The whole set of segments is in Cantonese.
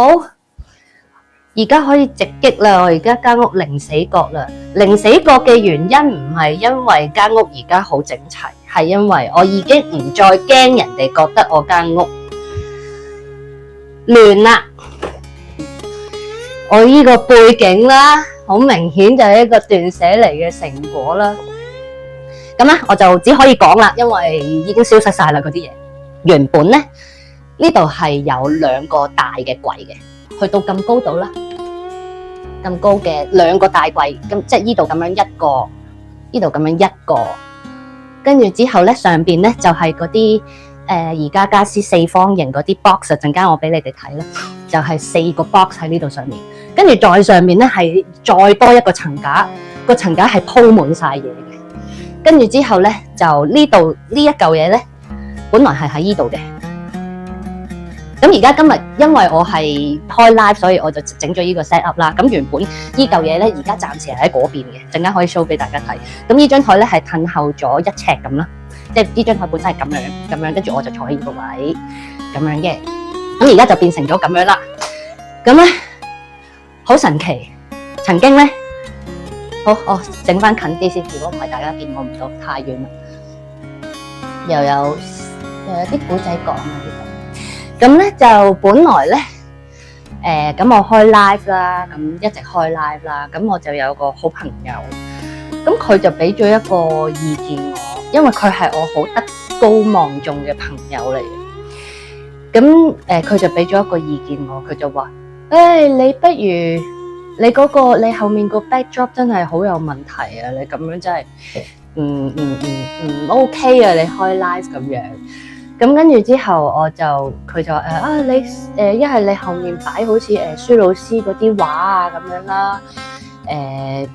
好，而家可以直擊啦！我而家間屋零死角啦，零死角嘅原因唔係因為間屋而家好整齊，係因為我已經唔再驚人哋覺得我間屋亂啦。我呢個背景啦，好明顯就係一個斷捨離嘅成果啦。咁咧，我就只可以講啦，因為已經消失晒啦嗰啲嘢。原本咧，呢度係有2個大嘅櫃嘅，去到咁高度啦，咁高嘅2個大櫃，咁即係呢度咁樣一個，呢度咁樣一個，跟住之後咧上邊咧就係嗰啲宜家家私4方形嗰啲 box， 陣間我俾你哋睇啦，就係4個 box 喺呢度上面，跟住再上面咧係再多一個層架，個層架係鋪滿晒嘢嘅，跟住之後咧就呢度呢一嚿嘢咧，本來係喺呢度嘅。咁而家今日因為我係開 live，所以我就整咗呢個 set up 啦。咁原本呢嚿嘢咧，而家暫時係喺嗰邊嘅，陣間可以 show 俾大家睇。咁呢張台咧係褪後咗1尺咁啦，即係呢張台本身係咁樣，跟住我就坐喺呢個位咁樣嘅。咁而家就變成咗咁樣啦。咁咧好神奇，曾經咧，好我整翻近啲先，如果唔係大家見我唔到，太遠啦。又有啲古仔講啊呢度。咁咧就本來咧，咁我開 live 啦，咁一直開 live 啦，咁我就有個好朋友，咁佢就俾咗一個意見我，因為佢係我好德高望重嘅朋友嚟嘅，咁佢就俾咗一個意見我，佢就話：你不如你後面個 backdrop 真係好有問題啊！你咁樣真係唔 OK 啊！你開 live 咁樣。咁跟住之後，佢就話你一係你後面擺好似舒老師嗰啲畫啊咁樣啦，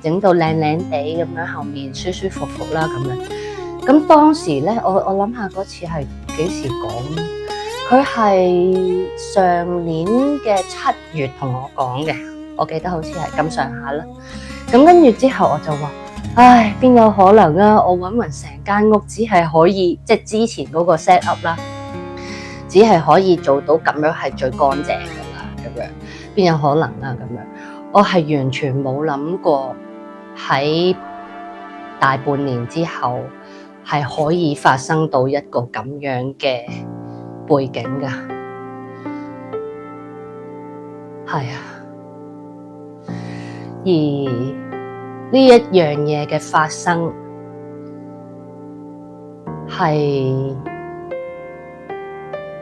整到靚靚地咁樣，後面舒舒服服啦咁樣。咁當時咧，我諗下嗰次係幾時講？佢係上年嘅7月同我講嘅，我記得好似係咁上下啦。咁跟住之後我就話：唉，邊有可能啊！我揾勻成間屋，只係可以即係之前嗰個 set up 啦，只係可以做到咁樣係最乾淨噶啦，咁樣邊有可能啊？咁樣我係完全冇諗過喺大半年之後係可以發生到一個咁樣嘅背景噶，係啊，而呢一樣嘢嘅發生係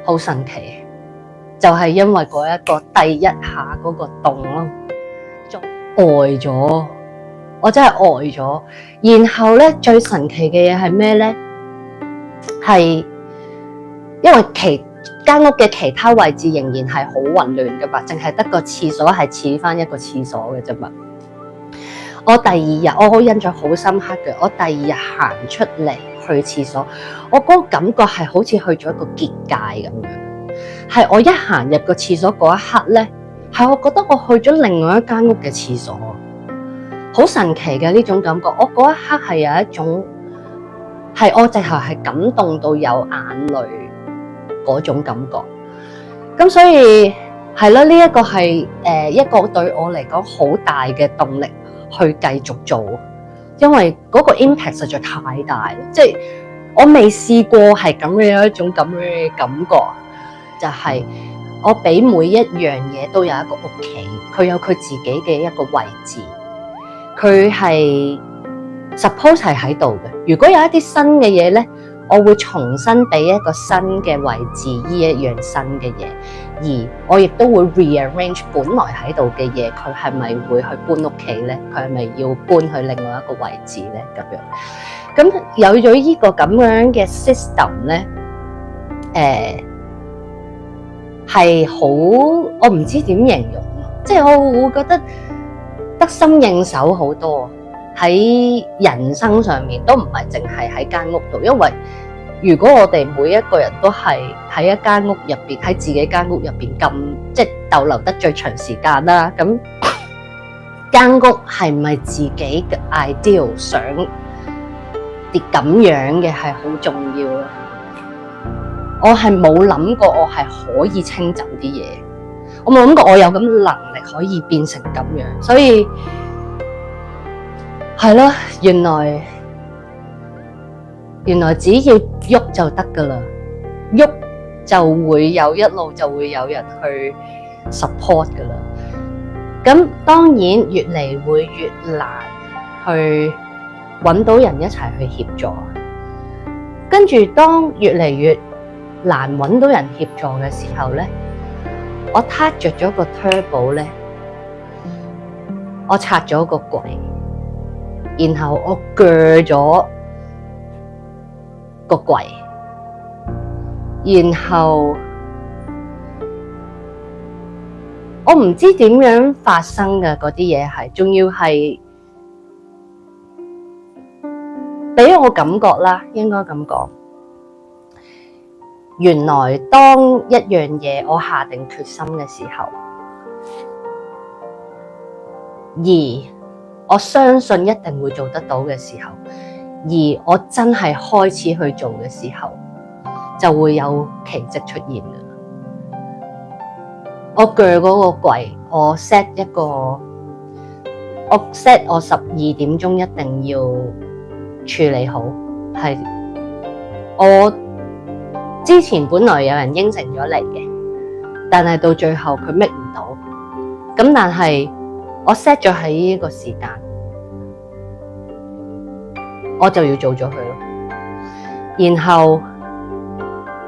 好神奇，就係因為嗰一個第一下嗰個洞咯，呆咗，我真係呆咗。然後咧最神奇嘅嘢係咩咧？係因為間屋嘅其他位置仍然係好混亂噶嘛，淨係得個廁所係似翻一個廁所嘅啫嘛。我第2日我好印象好深刻嘅，我第2日行出嚟去廁所，我嗰個感覺係好似去咗一個結界咁樣，係我一行入個廁所嗰一刻咧，係我覺得我去咗另外一間屋嘅廁所，好神奇嘅呢種感覺。我嗰一刻係有一種係我直頭係感動到有眼淚嗰種感覺，咁所以係咯，呢一個係一個對我嚟講好大嘅動力。去繼續做，因為嗰個 impact 實在太大啦，即係我未試過係咁樣一種咁樣嘅感覺，就係我俾每一樣嘢都有一個屋企，佢有佢自己嘅一個位置，佢係 suppose 係喺度嘅。如果有一啲新嘅嘢咧，我會重新俾一個新嘅位置，呢一樣新嘅嘢，而我亦都會 rearrange 本來喺度嘅嘢，佢係咪會去搬屋企咧？佢係咪要搬去另外一個位置咧？咁樣，咁有咗呢個咁樣嘅 system 咧，係好，我唔知點形容，即係我會覺得得心應手好多。喺人生上面都唔係淨係喺間屋度，因為如果我哋每一個人都係喺一間屋入邊，喺自己間屋入邊咁即係逗留得最長時間啦，咁間屋係咪自己嘅 ideal 想啲咁樣嘅係好重要咯。我係冇諗過我係可以清走啲嘢，我冇諗過我有咁能力可以變成咁樣，所以係咯，原來只要喐就得噶啦，喐就會有一路就會有人去 support 噶啦。咁當然越嚟會越難去揾到人一齊去協助，跟住當越嚟越難揾到人協助嘅時候咧，我撻着咗個 turbo 咧，我拆咗個櫃，然後我鋸咗個櫃，然後我唔知點樣發生嘅嗰啲嘢係，仲要係俾我感覺啦，應該咁講。原來當一樣嘢我下定決心嘅時候，而我相信一定會做得到嘅時候，而我真係開始去做嘅時候，就會有奇蹟出現㗎。我鋸嗰個櫃，我 set 我12點鐘一定要處理好，係我之前本來有人應承咗嚟嘅，但係到最後佢 make 唔到，咁但係我 set 咗喺呢個時間，我就要做咗佢咯。然後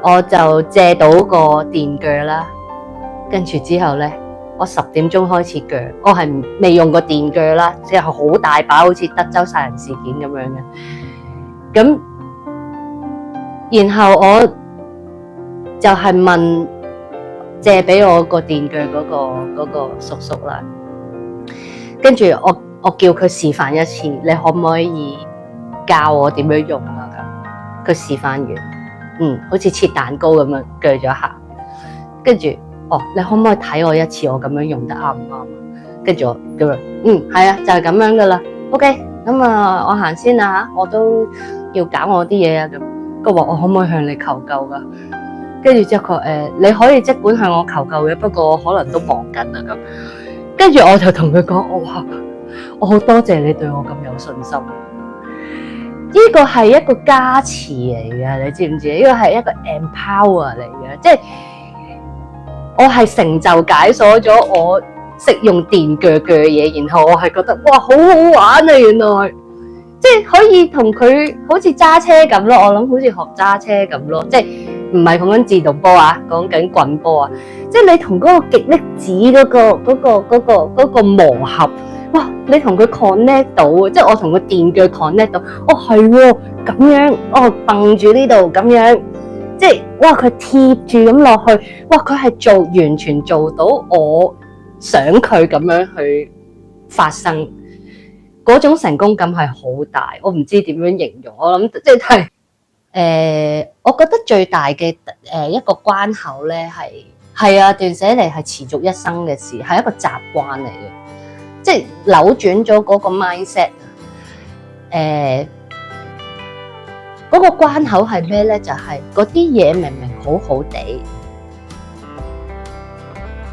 我就借到個電鋸啦，跟住之後咧，我10點鐘開始鋸，我係未用過電鋸啦，即係好大把，好似德州殺人事件咁樣嘅。咁然後我就係問借俾我個電鋸嗰個叔叔啦，跟住我叫佢示範一次，你可唔可以教我點樣用啊？咁佢示範完，好似切蛋糕咁樣鋸咗下，跟住你可唔可以睇我一次我咁樣用得啱唔啱啊？跟住我叫佢，係啊，就係咁樣噶啦。OK， 咁我行先啦嚇，我都要搞我啲嘢啊咁。佢話我可唔可以向你求救噶？跟住之後佢你可以即管向我求救嘅，不過我可能都忙緊啊咁。跟住我就同佢講，我好多謝你對我咁有信心。呢個係一個加持嚟嘅，你知唔知？呢個係一個 empower 嚟嘅，即係我係成就解鎖咗我識用電鋸嘢，然後我係覺得哇好好玩啊！原來即係可以同佢好似揸車咁咯，我諗好似學揸車咁咯，即係唔係講緊自動波啊，講緊棍波啊，即係你同嗰個極力子嗰個磨合，哇！你同佢 connect 到，即係我同個電鋸 connect 到，係喎咁樣，掟住呢度咁樣，即係哇佢貼住咁落去，哇佢係完全做到我想佢咁樣去發生。嗰種成功感係好大，我唔知點樣形容。我諗即係我覺得最大嘅一個關口咧係啊，斷捨離係持續一生嘅事，係一個習慣嚟嘅，即係扭轉咗嗰個 mindset。嗰個關口係咩咧？就係嗰啲嘢明明好好地，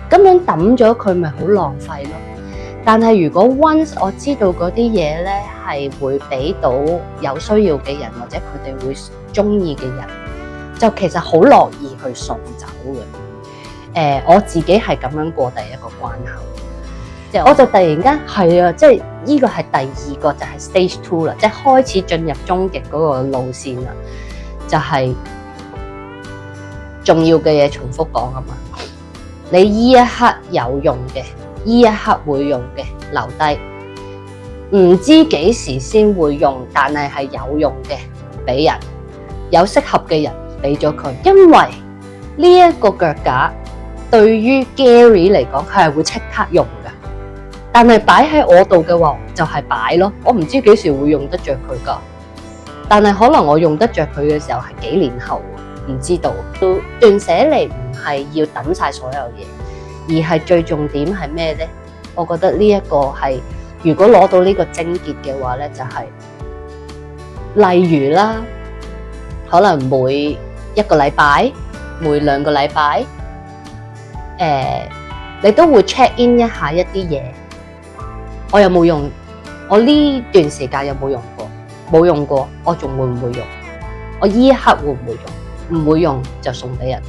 咁樣抌咗佢，咪好浪費咯。但係如果 once 我知道嗰啲嘢咧係會俾到有需要嘅人，或者佢哋會中意嘅人，就其實好樂意去送走嘅。我自己係咁樣過第一個關口，即係我就突然間係啊，即係呢個係第二個就係 stage 2啦，即係開始進入終極嗰個路線啦，就係重要嘅嘢重複講啊嘛，你依一刻有用嘅。呢一刻會用嘅留低，唔知幾時先會用，但係有用嘅俾人，有適合嘅人俾咗佢，因為呢一個腳架對於 Gary 嚟講，佢係會即刻用嘅，但係擺喺我度嘅話就係擺咯，我唔知幾時會用得着佢噶，但係可能我用得着佢嘅時候係幾年後，唔知道。斷捨離唔係要抌晒所有嘢。而係最重點係咩呢？我覺得呢一個係，如果攞到呢個症結嘅話呢，就係例如啦，可能每1個禮拜、每2個禮拜，你都會 check in 一下一啲嘢，我有冇用？我呢段時間有冇用過？冇用過，我仲會唔會用？我依一刻會唔會用？唔會用就送俾人。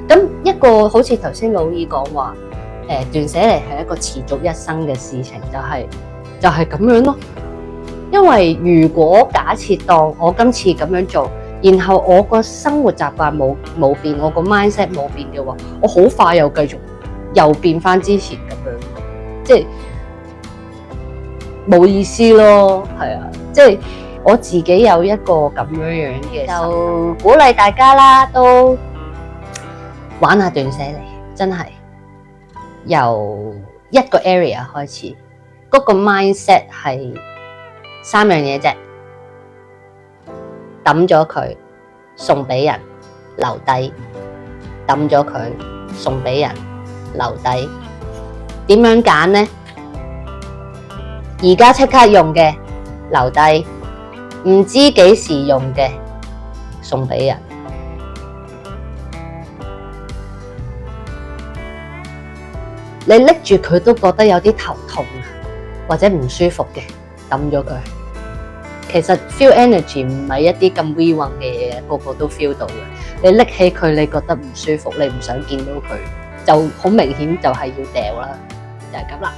咁一個好似頭先老二講話，斷捨離係一個持續一生嘅事情，就係咁樣咯。因為如果假設當我今次咁樣做，然後我個生活習慣冇變，我個 mindset 冇變嘅話，我好快又繼續又變翻之前咁樣，即係冇意思咯。係啊，即係我自己有一個咁樣嘅，就鼓勵大家啦，都玩下斷捨離，真係由一個 area 開始，嗰個 mindset 係3樣嘢啫，抌咗佢，送俾人，留低；抌咗佢，送俾人，留低。點樣揀呢？而家即刻用嘅，留低；唔知幾時用嘅，送俾人。你拎住佢都覺得有啲頭痛或者唔舒服嘅，抌咗佢。其實 feel energy 唔係一啲咁 we want 嘅嘢，個個都 feel 到嘅。你拎起佢，你覺得唔舒服，你唔想見到佢，就好明顯就係要掉啦，就係咁啦。